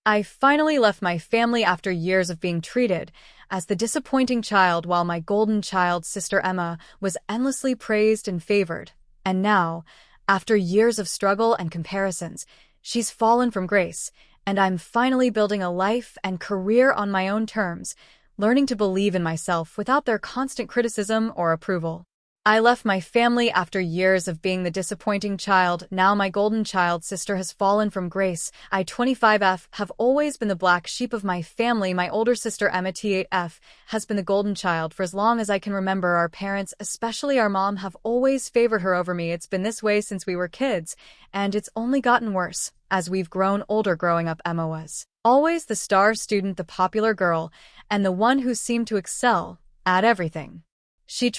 I finally left my family after years of being treated as the disappointing child while my golden child sister Emma was endlessly praised and favored. And now, after years of struggle and comparisons, she's fallen from grace, and I'm finally building a life and career on my own terms, learning to believe in myself without their constant criticism or approval. I left my family after years of being the disappointing child. Now my golden child sister has fallen from grace. I, 25F, have always been the black sheep of my family. My older sister Emma, T8F, has been the golden child for as long as I can remember. Our parents, especially our mom, have always favored her over me. It's been this way since we were kids, and it's only gotten worse as we've grown older. Growing up, Emma was always the star student, the popular girl, and the one who seemed to excel at everything. She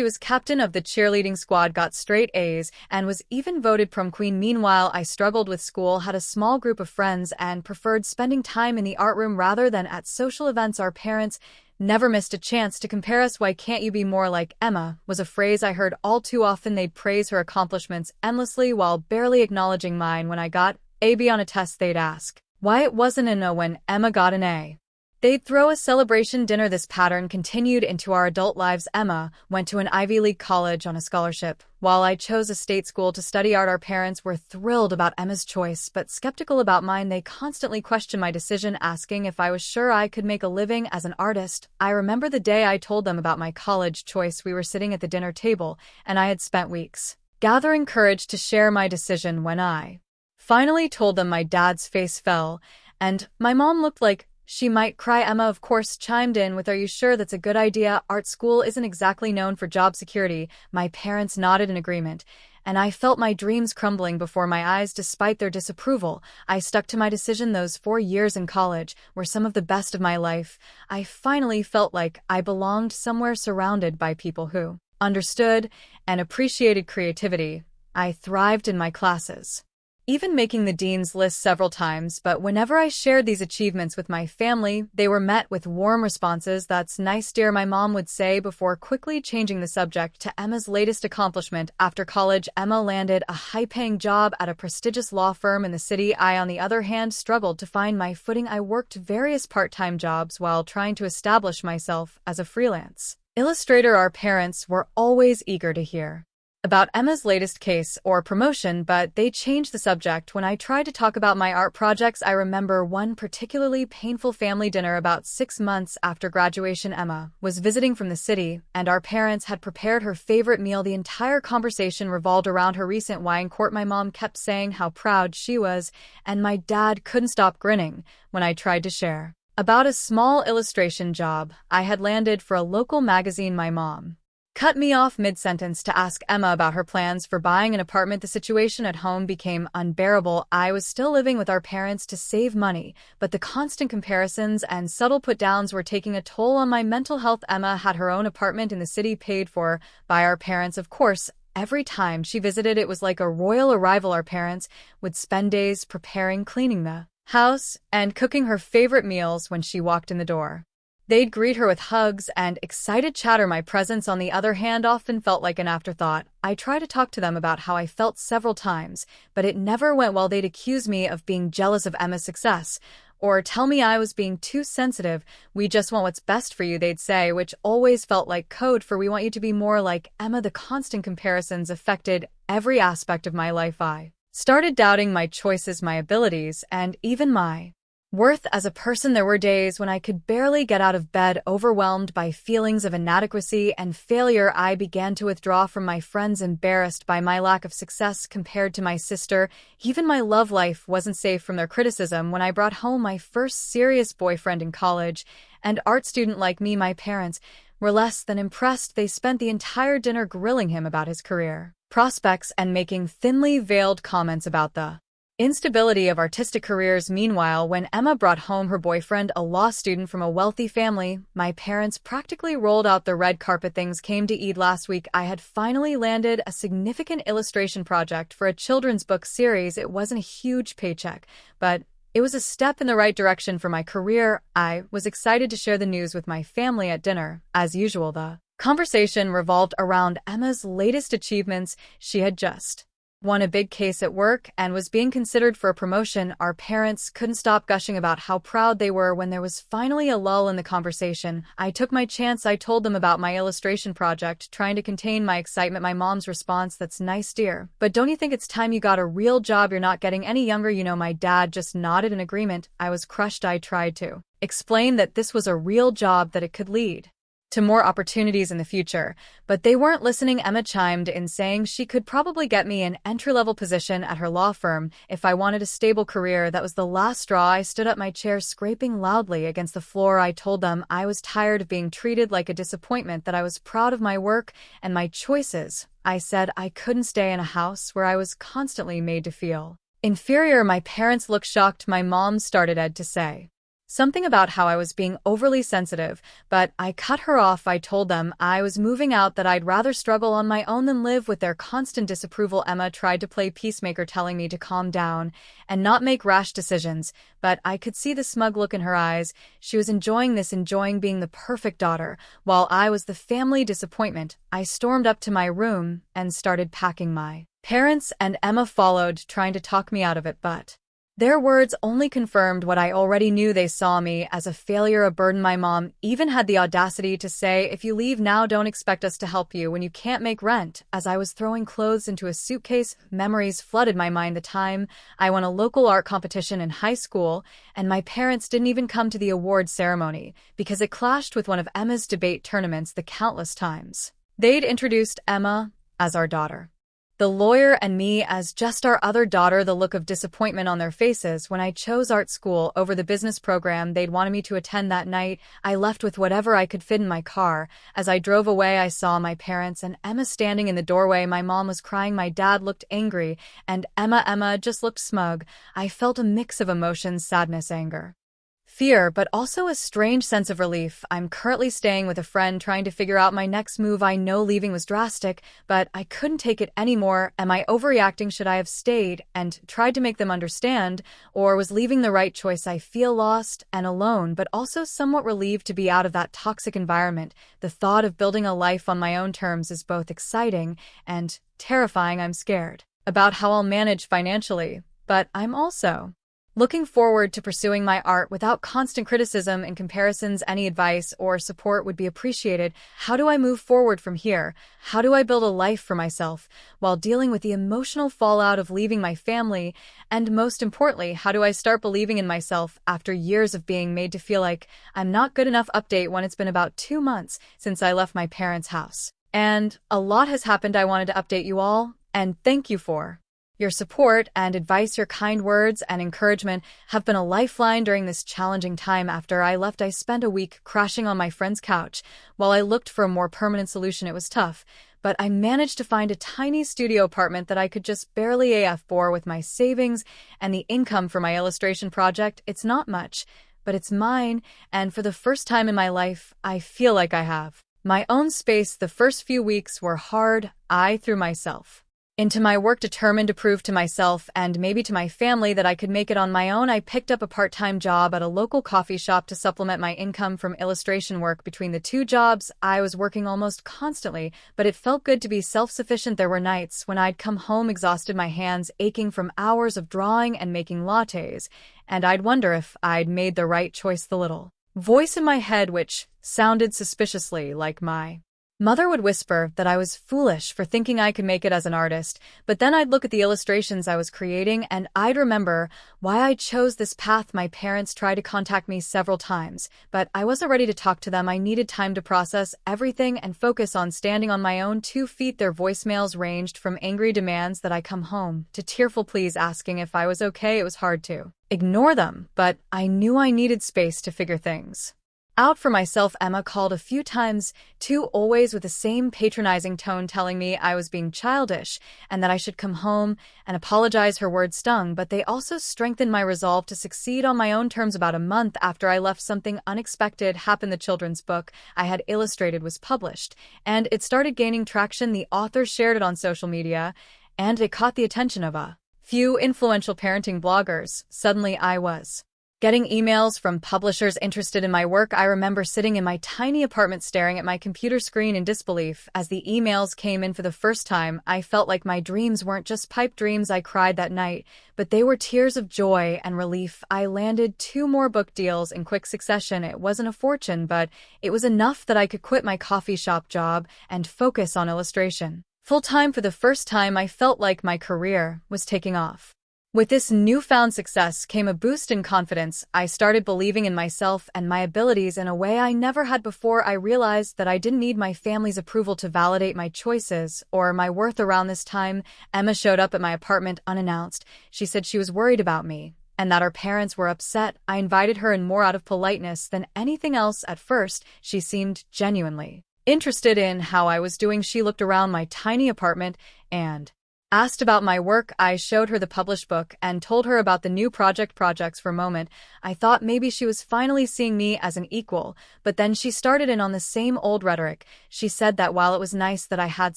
was captain of the cheerleading squad, got straight A's, and was even voted prom queen. Meanwhile, I struggled with school, had a small group of friends, and preferred spending time in the art room rather than at social events. Our parents never missed a chance to compare us. "Why can't you be more like Emma?" was a phrase I heard all too often. They'd praise her accomplishments endlessly while barely acknowledging mine. When I got a B on a test, they'd ask why it wasn't an A when Emma got an A. They'd throw a celebration dinner. This pattern continued into our adult lives. Emma went to an Ivy League college on a scholarship, while I chose a state school to study art. Our parents were thrilled about Emma's choice, but skeptical about mine. They constantly questioned my decision, asking if I was sure I could make a living as an artist. I remember the day I told them about my college choice. We were sitting at the dinner table, and I had spent weeks gathering courage to share my decision. When I finally told them, my dad's face fell, and my mom looked like she might cry. Emma, of course, chimed in with, "Are you sure that's a good idea? Art school isn't exactly known for job security." My parents nodded in agreement, and I felt my dreams crumbling before my eyes. Despite their disapproval, I stuck to my decision. Those 4 years in college were some of the best of my life. I finally felt like I belonged somewhere, surrounded by people who understood and appreciated creativity. I thrived in my classes, even making the dean's list several times. But whenever I shared these achievements with my family, they were met with warm responses. "That's nice, dear," my mom would say before quickly changing the subject to Emma's latest accomplishment. After college, Emma landed a high-paying job at a prestigious law firm in the city. I, on the other hand, struggled to find my footing. I worked various part-time jobs while trying to establish myself as a freelance illustrator. Our parents were always eager to hear about Emma's latest case or promotion, but they changed the subject when I tried to talk about my art projects. I remember one particularly painful family dinner about 6 months after graduation. Emma was visiting from the city, and our parents had prepared her favorite meal. The entire conversation revolved around her recent wine court. My mom kept saying how proud she was, and my dad couldn't stop grinning when I tried to share about a small illustration job I had landed for a local magazine. My mom cut me off mid-sentence to ask Emma about her plans for buying an apartment. The situation at home became unbearable. I was still living with our parents to save money, but the constant comparisons and subtle put-downs were taking a toll on my mental health. Emma had her own apartment in the city, paid for by our parents, of course. Every time she visited, it was like a royal arrival. Our parents would spend days preparing, cleaning the house, and cooking her favorite meals. When she walked in the door, they'd greet her with hugs and excited chatter. My presence, on the other hand, often felt like an afterthought. I tried to talk to them about how I felt several times, but it never went well. They'd accuse me of being jealous of Emma's success, or tell me I was being too sensitive. "We just want what's best for you," they'd say, which always felt like code for "we want you to be more like Emma." The constant comparisons affected every aspect of my life. I started doubting my choices, my abilities, and even my worth as a person. There were days when I could barely get out of bed, overwhelmed by feelings of inadequacy and failure. I began to withdraw from my friends, embarrassed by my lack of success compared to my sister. Even my love life wasn't safe from their criticism. When I brought home my first serious boyfriend in college, an art student like me, my parents were less than impressed. They spent the entire dinner grilling him about his career prospects and making thinly veiled comments about the instability of artistic careers. Meanwhile, when Emma brought home her boyfriend, a law student from a wealthy family, my parents practically rolled out the red carpet. Things came to Eid last week. I had finally landed a significant illustration project for a children's book series. It wasn't a huge paycheck, but it was a step in the right direction for my career. I was excited to share the news with my family at dinner. As usual, the conversation revolved around Emma's latest achievements. She had just won a big case at work, and was being considered for a promotion, our parents couldn't stop gushing about how proud they were. When there was finally a lull in the conversation, I took my chance. I told them about my illustration project, trying to contain my excitement. My mom's response, "That's nice, dear. But don't you think it's time you got a real job? You're not getting any younger, you know." My dad just nodded in agreement. I was crushed. I tried to explain that this was a real job, that it could lead to more opportunities in the future, but they weren't listening. Emma chimed in, saying she could probably get me an entry-level position at her law firm if I wanted a stable career. That was the last straw. I stood up, my chair scraping loudly against the floor. I told them I was tired of being treated like a disappointment, that I was proud of my work and my choices. I said I couldn't stay in a house where I was constantly made to feel inferior. My parents looked shocked. My mom started to say something about how I was being overly sensitive, but I cut her off. I told them I was moving out, that I'd rather struggle on my own than live with their constant disapproval. Emma tried to play peacemaker, telling me to calm down and not make rash decisions, but I could see the smug look in her eyes. She was enjoying this, enjoying being the perfect daughter, while I was the family disappointment. I stormed up to my room and started packing. My parents and Emma followed, trying to talk me out of it, but their words only confirmed what I already knew. They saw me as a failure, a burden. My mom even had the audacity to say, "If you leave now, don't expect us to help you when you can't make rent." As I was throwing clothes into a suitcase, memories flooded my mind. The time I won a local art competition in high school, and my parents didn't even come to the award ceremony because it clashed with one of Emma's debate tournaments. The countless times they'd introduced Emma as our daughter, the lawyer, and me as just our other daughter. The look of disappointment on their faces when I chose art school over the business program they'd wanted me to attend. That night, I left with whatever I could fit in my car. As I drove away, I saw my parents and Emma standing in the doorway. My mom was crying, my dad looked angry, and Emma just looked smug. I felt a mix of emotions: sadness, anger, fear, but also a strange sense of relief. I'm currently staying with a friend, trying to figure out my next move. I know leaving was drastic, but I couldn't take it anymore. Am I overreacting? Should I have stayed and tried to make them understand, or was leaving the right choice? I feel lost and alone, but also somewhat relieved to be out of that toxic environment. The thought of building a life on my own terms is both exciting and terrifying. I'm scared about how I'll manage financially, but I'm also looking forward to pursuing my art without constant criticism and comparisons. Any advice or support would be appreciated. How do I move forward from here? How do I build a life for myself while dealing with the emotional fallout of leaving my family? And most importantly, how do I start believing in myself after years of being made to feel like I'm not good enough? Update: when it's been about 2 months since I left my parents' house, and a lot has happened. I wanted to update you all, and thank you for your support and advice. Your kind words and encouragement have been a lifeline during this challenging time. After I left, I spent a week crashing on my friend's couch while I looked for a more permanent solution. It was tough, but I managed to find a tiny studio apartment that I could just barely afford with my savings and the income for my illustration project. It's not much, but it's mine, and for the first time in my life, I feel like I have my own space. The first few weeks were hard. I threw myself into my work, determined to prove to myself and maybe to my family that I could make it on my own. I picked up a part-time job at a local coffee shop to supplement my income from illustration work. Between the two jobs, I was working almost constantly, but it felt good to be self-sufficient. There were nights when I'd come home exhausted, my hands aching from hours of drawing and making lattes, and I'd wonder if I'd made the right choice. The little voice in my head, which sounded suspiciously like my mother, would whisper that I was foolish for thinking I could make it as an artist, but then I'd look at the illustrations I was creating and I'd remember why I chose this path. My parents tried to contact me several times, but I wasn't ready to talk to them. I needed time to process everything and focus on standing on my own 2 feet. Their voicemails ranged from angry demands that I come home to tearful pleas asking if I was okay. It was hard to ignore them, but I knew I needed space to figure things out for myself. Emma called a few times, too, always with the same patronizing tone, telling me I was being childish and that I should come home and apologize. Her words stung, but they also strengthened my resolve to succeed on my own terms. About a month after I left, something unexpected happened. The children's book I had illustrated was published, and it started gaining traction. The author shared it on social media, and it caught the attention of a few influential parenting bloggers. Suddenly, I was Getting emails from publishers interested in my work, I remember sitting in my tiny apartment staring at my computer screen in disbelief. As the emails came in for the first time, I felt like my dreams weren't just pipe dreams. I cried that night, but they were tears of joy and relief. I landed 2 more book deals in quick succession. It wasn't a fortune, but it was enough that I could quit my coffee shop job and focus on illustration. Full-time. For the first time, I felt like my career was taking off. With this newfound success came a boost in confidence. I started believing in myself and my abilities in a way I never had before. I realized that I didn't need my family's approval to validate my choices or my worth. Around this time, Emma showed up at my apartment unannounced. She said she was worried about me and that her parents were upset. I invited her in more out of politeness than anything else. At first, she seemed genuinely interested in how I was doing. She looked around my tiny apartment and asked about my work. I showed her the published book and told her about the new projects. For a moment, I thought maybe she was finally seeing me as an equal, but then she started in on the same old rhetoric. She said that while it was nice that I had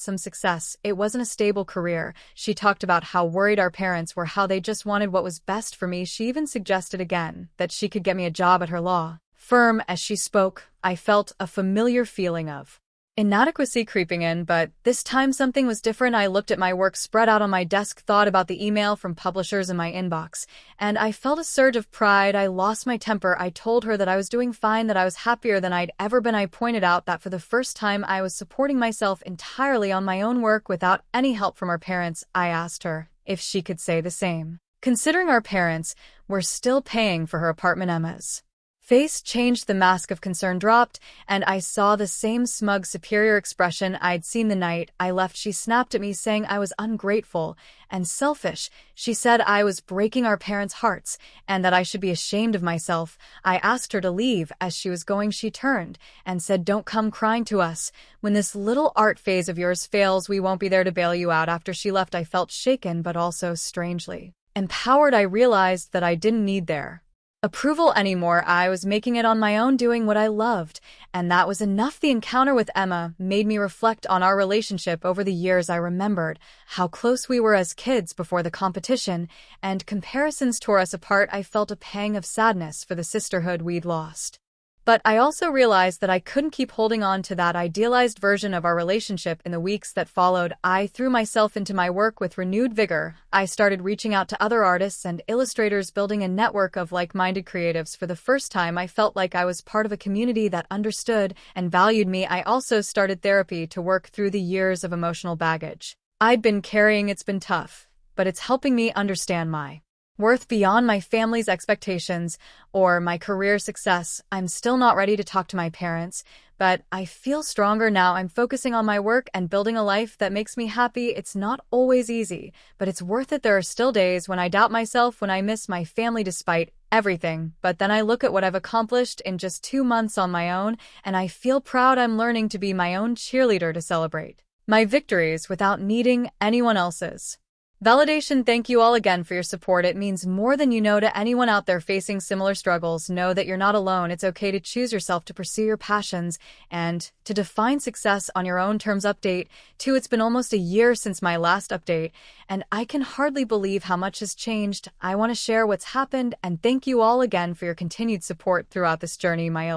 some success, it wasn't a stable career. She talked about how worried our parents were, how they just wanted what was best for me. She even suggested again that she could get me a job at her law firm. As she spoke, I felt a familiar feeling of inadequacy creeping in, but this time something was different. I looked at my work spread out on my desk, thought about the email from publishers in my inbox, and I felt a surge of pride. I lost my temper. I told her that I was doing fine, that I was happier than I'd ever been. I pointed out that for the first time I was supporting myself entirely on my own work without any help from our parents. I asked her if she could say the same, considering our parents were still paying for her apartment. Emma's face changed, the mask of concern dropped, and I saw the same smug, superior expression I'd seen the night I left. She snapped at me, saying I was ungrateful and selfish. She said I was breaking our parents' hearts and that I should be ashamed of myself. I asked her to leave. As she was going, she turned and said, "Don't come crying to us. When this little art phase of yours fails, we won't be there to bail you out." After she left, I felt shaken but also strangely empowered. I realized that I didn't need their approval anymore. I was making it on my own, doing what I loved, and that was enough. The encounter with Emma made me reflect on our relationship over the years. I remembered how close we were as kids before the competition, and comparisons tore us apart. I felt a pang of sadness for the sisterhood we'd lost. But I also realized that I couldn't keep holding on to that idealized version of our relationship. In the weeks that followed, I threw myself into my work with renewed vigor. I started reaching out to other artists and illustrators, building a network of like-minded creatives. For the first time, I felt like I was part of a community that understood and valued me. I also started therapy to work through the years of emotional baggage I'd been carrying. It's been tough, but it's helping me understand my worth beyond my family's expectations or my career success. I'm still not ready to talk to my parents, but I feel stronger now. I'm focusing on my work and building a life that makes me happy. It's not always easy, but it's worth it. There are still days when I doubt myself, when I miss my family despite everything, but then I look at what I've accomplished in just 2 months on my own, and I feel proud. I'm learning to be my own cheerleader, to celebrate my victories without needing anyone else's validation. Thank you all again for your support. It means more than you know. To anyone out there facing similar struggles, know that you're not alone. It's okay to choose yourself, to pursue your passions, and to define success on your own terms. Update 2. It's been almost a year since my last update, and I can hardly believe how much has changed. I want to share what's happened, and thank you all again for your continued support throughout this journey. My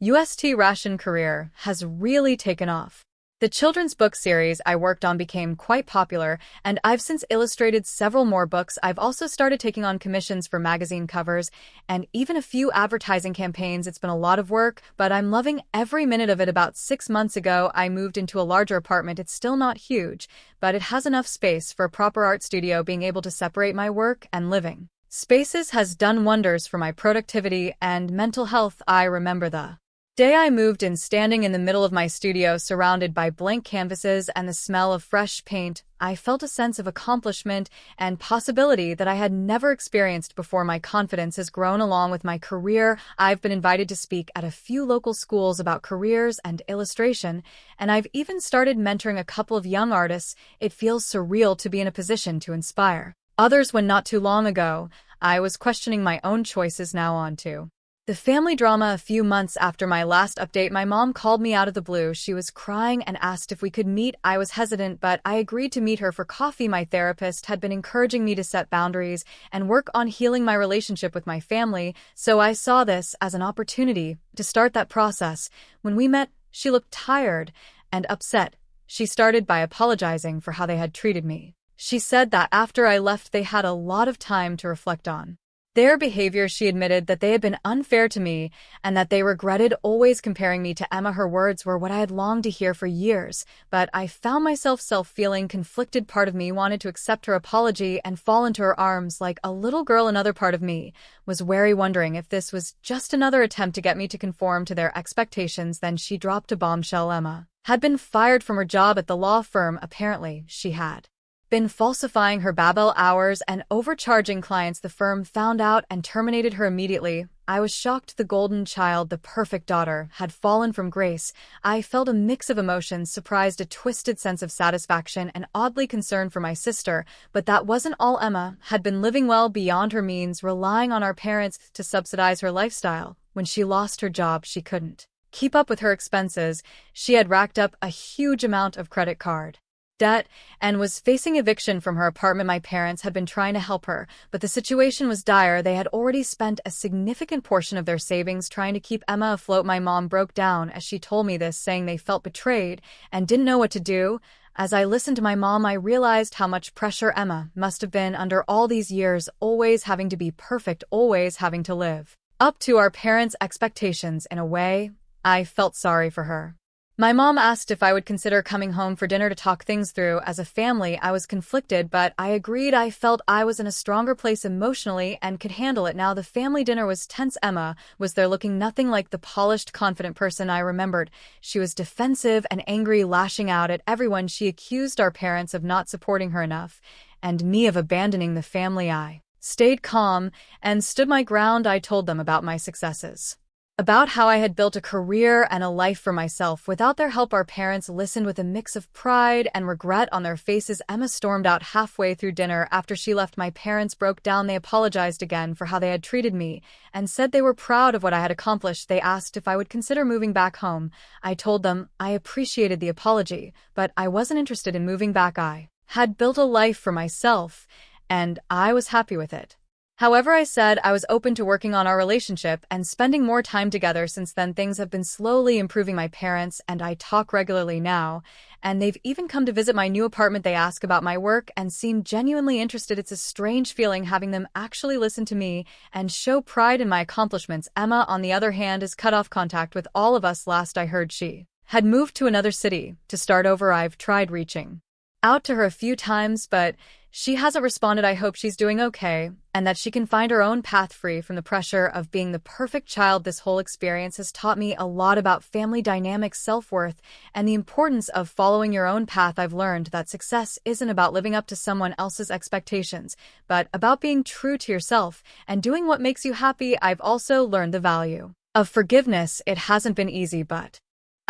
UST ration career has really taken off. The children's book series I worked on became quite popular, and I've since illustrated several more books. I've also started taking on commissions for magazine covers and even a few advertising campaigns. It's been a lot of work, but I'm loving every minute of it. About 6 months ago, I moved into a larger apartment. It's still not huge, but it has enough space for a proper art studio. Being able to separate my work and living spaces has done wonders for my productivity and mental health. I remember the day I moved in, standing in the middle of my studio, surrounded by blank canvases and the smell of fresh paint. I felt a sense of accomplishment and possibility that I had never experienced before. My confidence has grown along with my career. I've been invited to speak at a few local schools about careers and illustration, and I've even started mentoring a couple of young artists. It feels surreal to be in a position to inspire others when not too long ago I was questioning my own choices. Now on to The family drama. A few months after my last update, my mom called me out of the blue. She was crying and asked if we could meet. I was hesitant, but I agreed to meet her for coffee. My therapist had been encouraging me to set boundaries and work on healing my relationship with my family, so I saw this as an opportunity to start that process. When we met, she looked tired and upset. She started by apologizing for how they had treated me. She said that after I left, they had a lot of time to reflect on their behavior. She admitted that they had been unfair to me and that they regretted always comparing me to Emma. Her words were what I had longed to hear for years, but I found myself feeling conflicted. Part of me wanted to accept her apology and fall into her arms like a little girl. Another part of me was wary, wondering if this was just another attempt to get me to conform to their expectations. Then she dropped a bombshell. Emma had been fired from her job at the law firm. Apparently, she had been falsifying her Babel hours and overcharging clients. The firm found out and terminated her immediately. I was shocked. The golden child, the perfect daughter, had fallen from grace. I felt a mix of emotions, surprised, a twisted sense of satisfaction, and oddly concerned for my sister. But that wasn't all. Emma had been living well beyond her means, relying on our parents to subsidize her lifestyle. When she lost her job, she couldn't keep up with her expenses. She had racked up a huge amount of credit card debt and was facing eviction from her apartment. My parents had been trying to help her, but the situation was dire. They had already spent a significant portion of their savings trying to keep Emma afloat. My mom broke down as she told me this, saying they felt betrayed and didn't know what to do. As I listened to my mom, I realized how much pressure Emma must have been under all these years, always having to be perfect, always having to live up to our parents' expectations. In a way, I felt sorry for her. My mom asked if I would consider coming home for dinner to talk things through. As a family, I was conflicted, but I agreed. I felt I was in a stronger place emotionally and could handle it now. The family dinner was tense. Emma was there, looking nothing like the polished, confident person I remembered. She was defensive and angry, lashing out at everyone. She accused our parents of not supporting her enough, and me of abandoning the family. I stayed calm and stood my ground. I told them about my successes, about how I had built a career and a life for myself. Without their help, our parents listened with a mix of pride and regret on their faces. Emma stormed out halfway through dinner. After she left, my parents broke down. They apologized again for how they had treated me and said they were proud of what I had accomplished. They asked if I would consider moving back home. I told them I appreciated the apology, but I wasn't interested in moving back. I had built a life for myself, and I was happy with it. However, I said I was open to working on our relationship and spending more time together. Since then, things have been slowly improving. My parents and I talk regularly now, and they've even come to visit my new apartment. They ask about my work and seem genuinely interested. It's a strange feeling having them actually listen to me and show pride in my accomplishments. Emma, on the other hand, has cut off contact with all of us. Last I heard, she had moved to another city to start over. I've tried reaching out to her a few times, but she hasn't responded. I hope she's doing okay and that she can find her own path free from the pressure of being the perfect child. This whole experience has taught me a lot about family dynamics, self-worth, and the importance of following your own path. I've learned that success isn't about living up to someone else's expectations, but about being true to yourself and doing what makes you happy. I've also learned the value of forgiveness. It hasn't been easy, but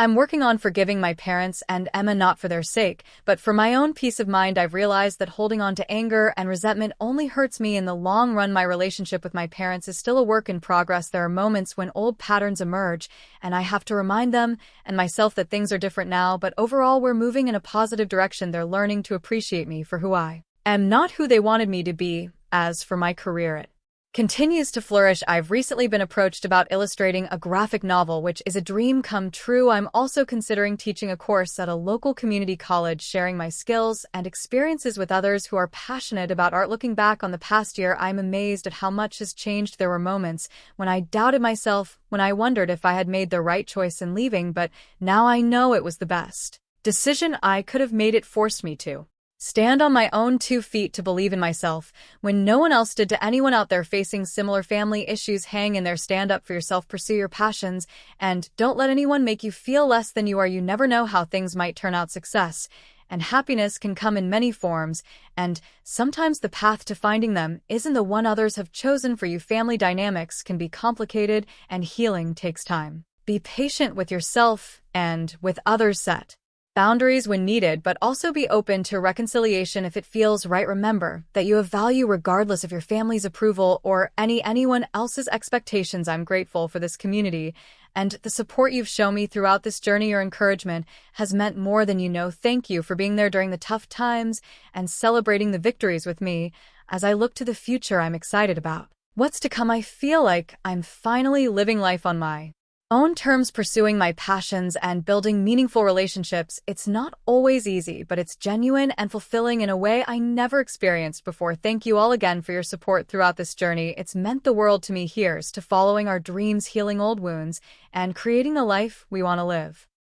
I'm working on forgiving my parents and Emma, not for their sake, but for my own peace of mind. I've realized that holding on to anger and resentment only hurts me in the long run. My relationship with my parents is still a work in progress. There are moments when old patterns emerge, and I have to remind them and myself that things are different now, but overall we're moving in a positive direction. They're learning to appreciate me for who I am, not who they wanted me to be. As for my career, it continues to flourish. I've recently been approached about illustrating a graphic novel, which is a dream come true. I'm also considering teaching a course at a local community college, sharing my skills and experiences with others who are passionate about art. Looking back on the past year, I'm amazed at how much has changed. There were moments when I doubted myself, when I wondered if I had made the right choice in leaving, but now I know it was the best decision I could have made. It forced me to stand on my own 2 feet, to believe in myself when no one else did. To anyone out there facing similar family issues, hang in there, stand up for yourself, pursue your passions, and don't let anyone make you feel less than you are. You never know how things might turn out. Success and happiness can come in many forms, and sometimes the path to finding them isn't the one others have chosen for you. Family dynamics can be complicated, and healing takes time. Be patient with yourself and with others. Set boundaries when needed, but also be open to reconciliation if it feels right. Remember that you have value regardless of your family's approval or anyone else's expectations. I'm grateful for this community and the support you've shown me throughout this journey. Your encouragement has meant more than you know. Thank you for being there during the tough times and celebrating the victories with me. As I look to the future, I'm excited about what's to come. I feel like I'm finally living life on my own terms, pursuing my passions and building meaningful relationships. It's not always easy, but it's genuine and fulfilling in a way I never experienced before. Thank you all again for your support throughout this journey. It's meant the world to me. Here's to following our dreams, healing old wounds, and creating the life we want to live.